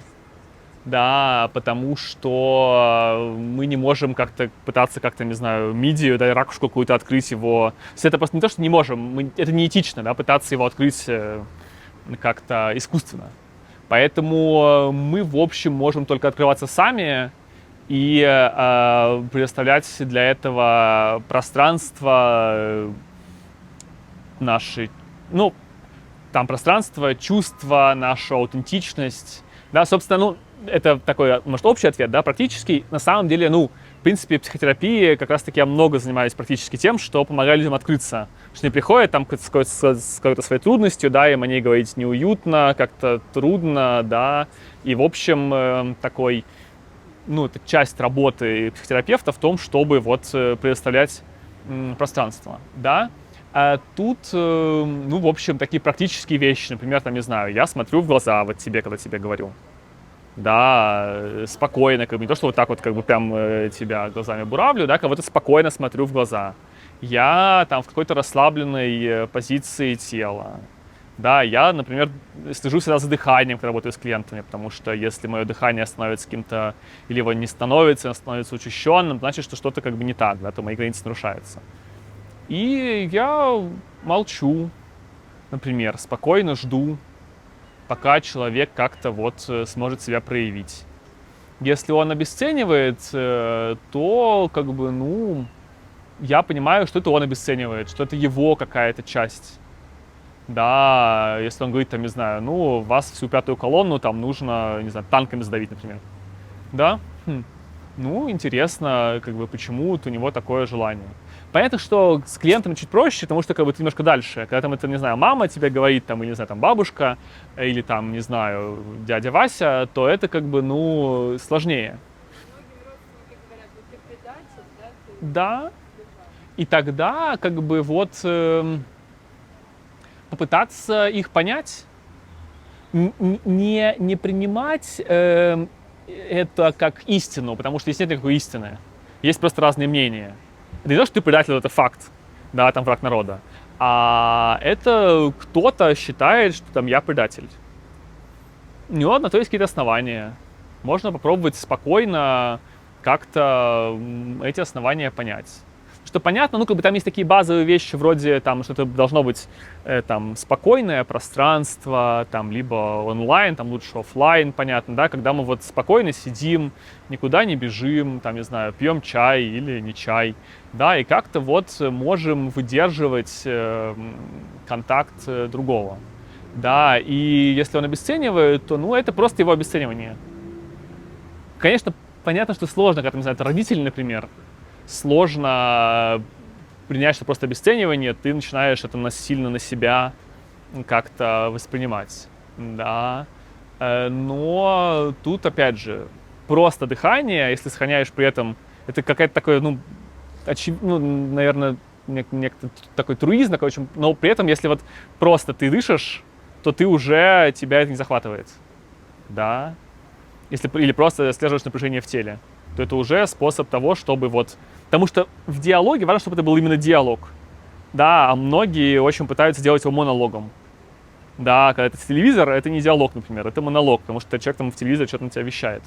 Да, потому что мы не можем как-то пытаться как-то, не знаю, мидию, да, ракушку какую-то открыть его. То есть это просто не то, что не можем, это неэтично, да, пытаться его открыть как-то искусственно. Поэтому мы, в общем, можем только открываться сами и предоставлять для этого пространство наши, ну, там пространство, чувства, наша аутентичность. Да, собственно, ну, это такой, может, общий ответ, да, практически, на самом деле, ну, в принципе, психотерапии как раз-таки я много занимаюсь практически тем, что помогаю людям открыться. Что они приходят там с какой-то своей трудностью, да, им о ней говорить неуютно, как-то трудно, да, и, в общем, такой, ну, это часть работы психотерапевта в том, чтобы вот предоставлять пространство, да. А тут, ну, в общем, такие практические вещи, например, там, не знаю, я смотрю в глаза вот тебе, когда тебе говорю. Да, спокойно, как бы не то, что вот так вот как бы прям тебя глазами буравлю, да, кого-то спокойно смотрю в глаза. Я там в какой-то расслабленной позиции тела. Да, я, например, слежу всегда за дыханием, когда работаю с клиентами, потому что если мое дыхание становится каким-то, или его не становится, оно становится учащенным, значит, что что-то как бы не так, да, то мои границы нарушаются. И я молчу, например, спокойно жду, пока человек как-то вот сможет себя проявить. Если он обесценивает, то как бы, ну, я понимаю, что это он обесценивает, что это его какая-то часть. Да, если он говорит, там, не знаю, ну, вас всю пятую колонну там нужно, не знаю, танками сдавить, например. Да? Ну, интересно, как бы, почему у него такое желание. Понятно, что с клиентами чуть проще, потому что как бы ты немножко дальше. Когда там это, не знаю, мама тебе говорит, там, или, не знаю, там, бабушка, или там, не знаю, дядя Вася, то это как бы, ну, сложнее. Да. И тогда, как бы, вот попытаться их понять, не принимать это как истину, потому что здесь нет никакой истины. Есть просто разные мнения. Это не то, что ты предатель, это факт, да, там враг народа, а это кто-то считает, что там я предатель. У него на то есть какие-то основания. Можно попробовать спокойно как-то эти основания понять. Что понятно, ну, как бы там есть такие базовые вещи, вроде там, что это должно быть там спокойное пространство, там, либо онлайн, там лучше офлайн, понятно, да, когда мы вот спокойно сидим, никуда не бежим, там, не знаю, пьем чай или не чай, да, и как-то вот можем выдерживать контакт другого, да, и если он обесценивает, то, ну, это просто его обесценивание. Конечно, понятно, что сложно, когда, не знаю, это родители, например, сложно принять, что просто обесценивание, ты начинаешь это насильно на себя как-то воспринимать, да. Но тут, опять же, просто дыхание, если сохраняешь при этом, это какая-то такое, ну, наверное, некий такой труизм, но при этом, если вот просто ты дышишь, то ты уже, тебя это не захватывает, да. Или просто сдерживаешь напряжение в теле, то это уже способ того, чтобы вот... Потому что в диалоге важно, чтобы это был именно диалог. Да, а многие очень пытаются сделать его монологом. Да, когда это телевизор, это не диалог, например, это монолог, потому что человек там в телевизоре что-то на тебя вещает.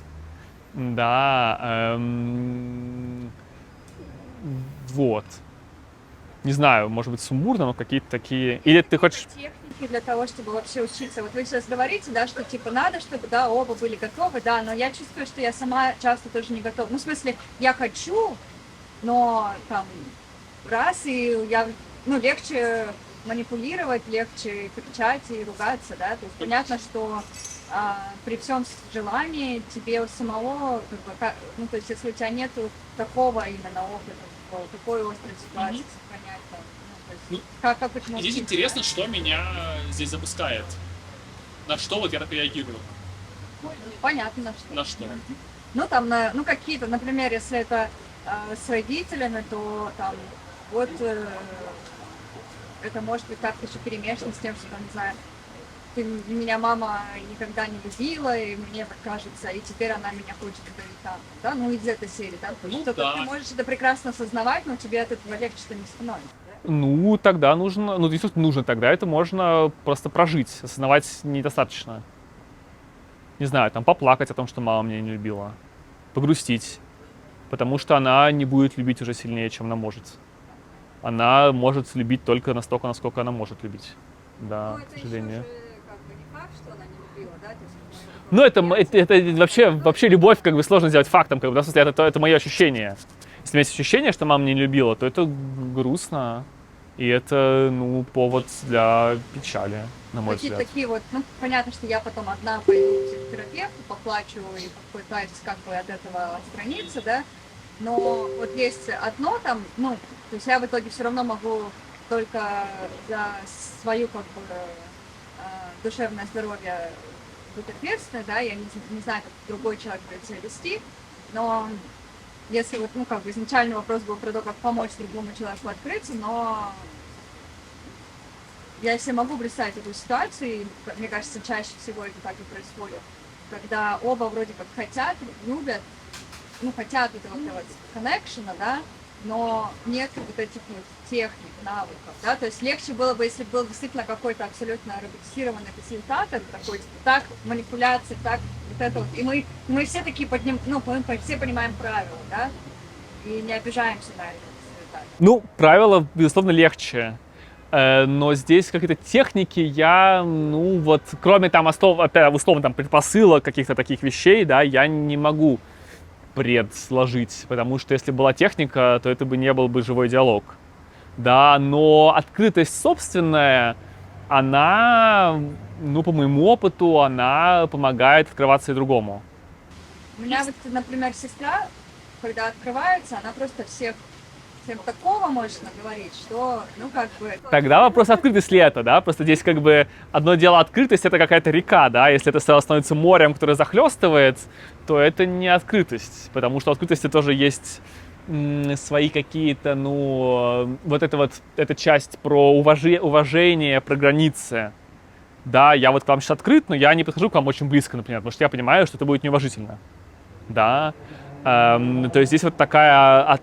Да, вот. Не знаю, может быть, сумбурно, но какие-то такие... Или ты хочешь... Техники для того, чтобы вообще учиться. Вот вы сейчас говорите, да, что типа надо, чтобы, да, оба были готовы, да, но я чувствую, что я сама часто тоже не готова. Ну, в смысле, я хочу, но там раз, и я, ну, легче манипулировать, легче кричать и ругаться, да, то есть понятно, что при всем желании тебе у самого, как бы, ну, то есть если у тебя нету такого именно опыта, такой острой ситуации сохранять, там, ну, то есть, Ну, как это можно Здесь сделать? интересно, что меня здесь запускает. На что вот я так реагирую? Понятно, на что. На что? Ну, там, ну, какие-то, например, если это с родителями, то там, вот, это может быть как-то еще перемешано с тем, что, там, не знаю, меня мама никогда не любила, и мне так кажется, и теперь она меня хочет говорить там, да, ну, из этой серии, да, Ну, что да. ты можешь это прекрасно осознавать, но тебе от этого легче-то не становится, да? Ну, тогда нужно, ну, если нужно, тогда это можно просто прожить, осознавать недостаточно. Не знаю, там поплакать о том, что мама меня не любила, погрустить, потому что она не будет любить уже сильнее, чем она может. Она может любить только настолько, насколько она может любить. Да, Ну, к это сожалению. еще же, как бы, не факт, что она не любила, да, то есть, Ну, это вообще любовь как бы сложно сделать фактом, как бы, да, в смысле, это мое ощущение. Если у меня есть ощущение, что мама меня не любила, то это грустно. И это, ну, повод для печали, на мой какие-то взгляд. такие вот, ну, понятно, что я потом одна пойду к психотерапевту, поплачу и попытаюсь как бы от этого отстраниться, да, но вот есть одно там, ну, то есть я в итоге все равно могу только за свою как бы душевное здоровье быть ответственной, да, я не знаю, как другой человек будет себя вести, но если вот, ну, как бы изначально вопрос был про то, как помочь другому человеку открыться, но я себе могу представить эту ситуацию, и, мне кажется, чаще всего это так и происходит, когда оба вроде как хотят, любят, ну, хотят этого коннекшена, да, но нет вот этих вот техник, навыков, да, то есть легче было бы, если был действительно какой-то абсолютно роботизированный фасилитатор, такой, так, манипуляции, так, вот это вот, и мы все такие подним, ну, мы все понимаем правила, да, и не обижаемся на это фасилитатор. Ну, правила, безусловно, легче. Но здесь какие-то техники я, ну вот, кроме там условно там предпосылок каких-то таких вещей, да, я не могу предсложить, потому что если была техника, то это бы не был бы живой диалог, да, но открытость собственная, она, ну, по моему опыту, она помогает открываться и другому. У меня вот, например, сестра, когда открывается, она просто всем такого может наговорить, что, ну, как бы... Тогда вопрос, открытость ли это, да? Просто здесь как бы одно дело открытость, это какая-то река, да? Если это становится морем, которое захлестывает, то это не открытость, потому что в открытости тоже есть свои какие-то, ну, вот эта часть про уважение, про границы. Да, я вот к вам сейчас открыт, но я не подхожу к вам очень близко, например, потому что я понимаю, что это будет неуважительно. Да, то есть здесь вот такая...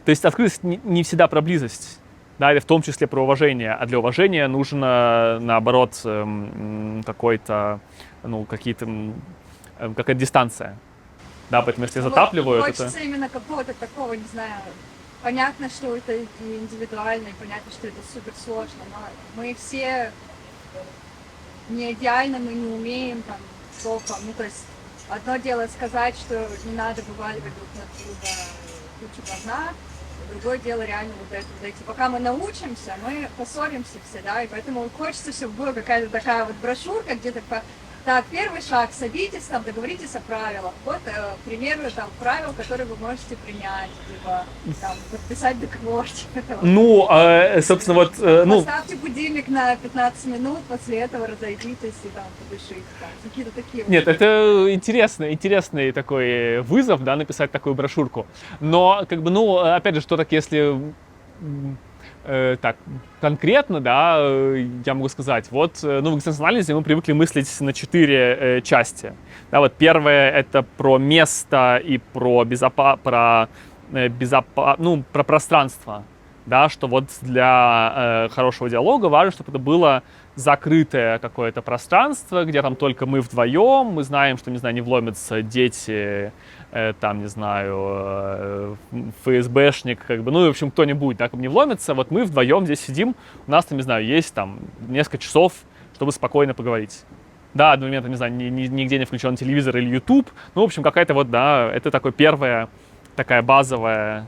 То есть открытость не всегда про близость, да, или в том числе про уважение. А для уважения нужно, наоборот, какой-то, ну, какая-то дистанция. Да, поэтому если затапливают, хочется это... именно какого-то такого, не знаю, понятно, что это индивидуально, и понятно, что это супер сложно, но мы все не идеально, мы не умеем там столько, ну, то есть одно дело сказать, что не надо вываливать друг на друга кучу говна, другое дело реально вот это, вот эти. Пока мы научимся, мы поссоримся все, да, и поэтому хочется, чтобы была какая-то такая вот брошюрка, где-то так, первый шаг, садитесь там, договоритесь о правилах. Вот примеры там правил, которые вы можете принять, либо там подписать договор. Ну, собственно, вот, ну... Поставьте будильник на 15 минут, после этого разойдитесь и там подышите, там, какие-то такие. Нет, это интересный такой вызов, да, написать такую брошюрку. Но, как бы, ну, опять же, что так, если... так, конкретно, да, я могу сказать, вот, ну, в экзистенциальном анализе мы привыкли мыслить на 4 части. Да, вот первое — это про место и про про пространство, да, что вот для хорошего диалога важно, чтобы это было закрытое какое-то пространство, где там только мы вдвоем, мы знаем, что, не знаю, не вломятся дети, там, не знаю, ФСБшник, как бы, ну, в общем, кто-нибудь, да, не вломится, вот мы вдвоем здесь сидим, у нас там, не знаю, есть там несколько часов, чтобы спокойно поговорить. Да, одновременно, не знаю, нигде не включен телевизор или YouTube, ну, в общем, какая-то вот, да, это такое первая такая базовая.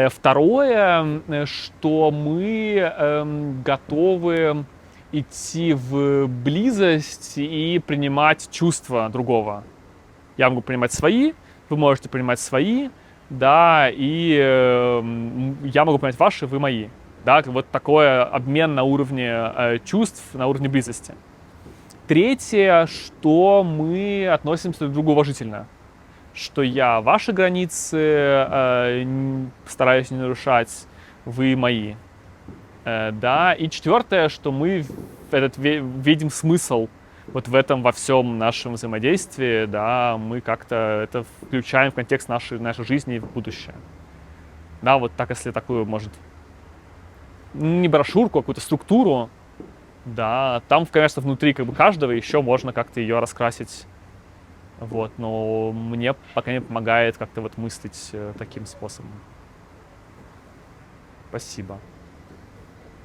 Второе, что мы готовы идти в близость и принимать чувства другого. Я могу принимать свои, вы можете принимать свои, да, и я могу принимать ваши, вы мои. Да, вот такой обмен на уровне чувств, на уровне близости. Третье, что мы относимся друг к другу уважительно. Что я ваши границы стараюсь не нарушать, вы мои. Да, и четвертое, что мы видим смысл вот в этом во всем нашем взаимодействии, да, мы как-то это включаем в контекст нашей жизни в будущее. Да, вот так, если такую, может, не брошюрку, а какую-то структуру, да, там, конечно, внутри как бы каждого еще можно как-то ее раскрасить. Вот, но мне пока не помогает как-то вот мыслить таким способом. Спасибо.